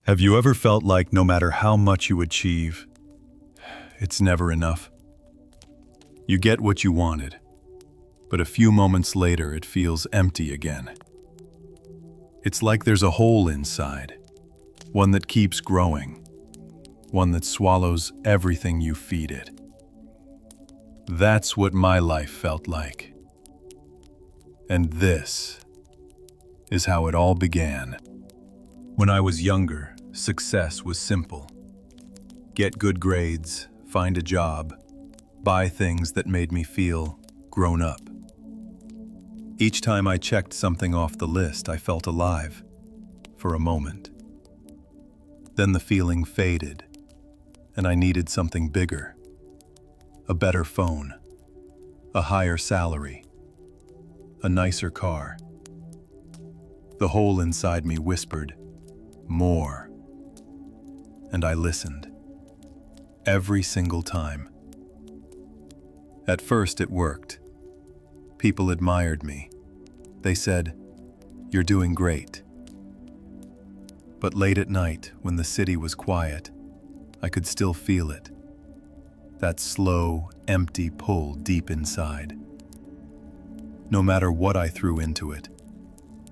Have you ever felt like no matter how much you achieve, it's never enough? You get what you wanted, but a few moments later it feels empty again. It's like there's a hole inside, one that keeps growing, one that swallows everything you feed it. That's what my life felt like. And this is how it all began. When I was younger, success was simple. Get good grades, find a job, buy things that made me feel grown up. Each time I checked something off the list, I felt alive for a moment. Then the feeling faded, and I needed something bigger. A better phone, a higher salary, a nicer car. The hole inside me whispered, "More." And I listened. Every single time. At first it worked. People admired me. They said, "You're doing great." But late at night, when the city was quiet, I could still feel it. That slow, empty pull deep inside. No matter what I threw into it,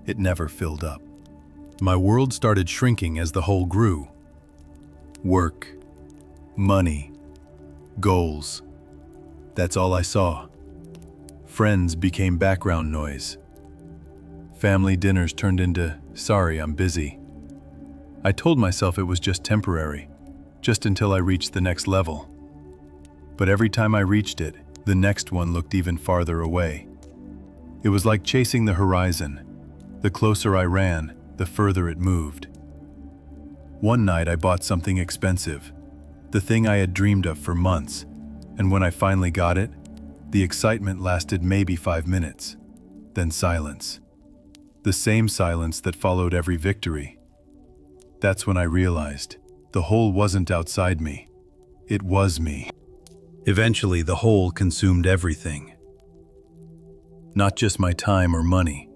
it never filled up. My world started shrinking as the hole grew. Work, money, goals. That's all I saw. Friends became background noise. Family dinners turned into, "Sorry, I'm busy." I told myself it was just temporary, just until I reached the next level. But every time I reached it, the next one looked even farther away. It was like chasing the horizon. The closer I ran, the further it moved. One night I bought something expensive, the thing I had dreamed of for months, and when I finally got it, the excitement lasted maybe 5 minutes, then silence. The same silence that followed every victory. That's when I realized the hole wasn't outside me, it was me. Eventually, the hole consumed everything. Not just my time or money,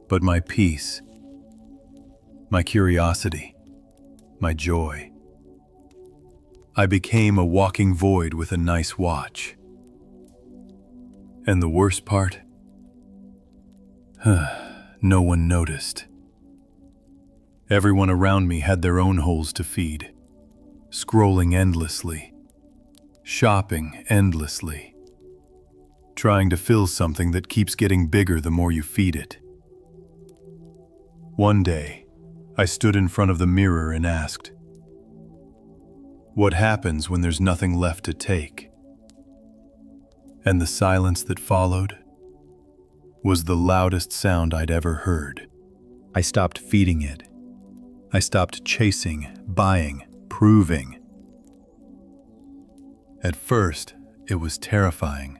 but my peace, my curiosity, my joy. I became a walking void with a nice watch. And the worst part? No one noticed. Everyone around me had their own holes to feed, scrolling endlessly, shopping endlessly, trying to fill something that keeps getting bigger the more you feed it. One day, I stood in front of the mirror and asked, "What happens when there's nothing left to take?" And the silence that followed was the loudest sound I'd ever heard. I stopped feeding it. I stopped chasing, buying, proving. At first, it was terrifying.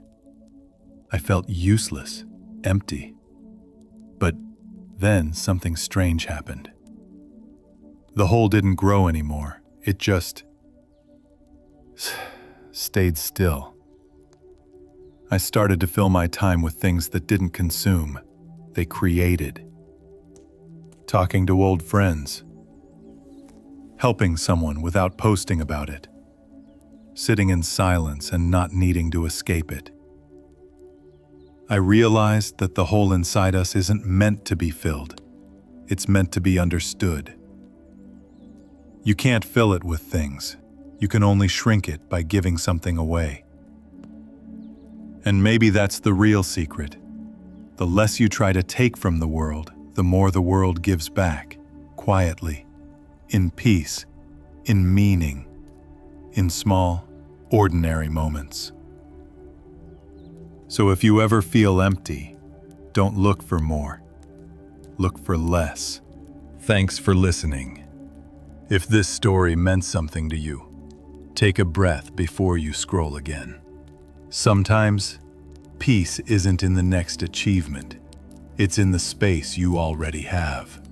I felt useless, empty. But then something strange happened. The hole didn't grow anymore. It just stayed still. I started to fill my time with things that didn't consume, they created. Talking to old friends. Helping someone without posting about it. Sitting in silence and not needing to escape it. I realized that the hole inside us isn't meant to be filled. It's meant to be understood. You can't fill it with things. You can only shrink it by giving something away. And maybe that's the real secret. The less you try to take from the world, the more the world gives back, quietly, in peace, in meaning, in small, ordinary moments. So if you ever feel empty, don't look for more. Look for less. Thanks for listening. If this story meant something to you, take a breath before you scroll again. Sometimes, peace isn't in the next achievement. It's in the space you already have.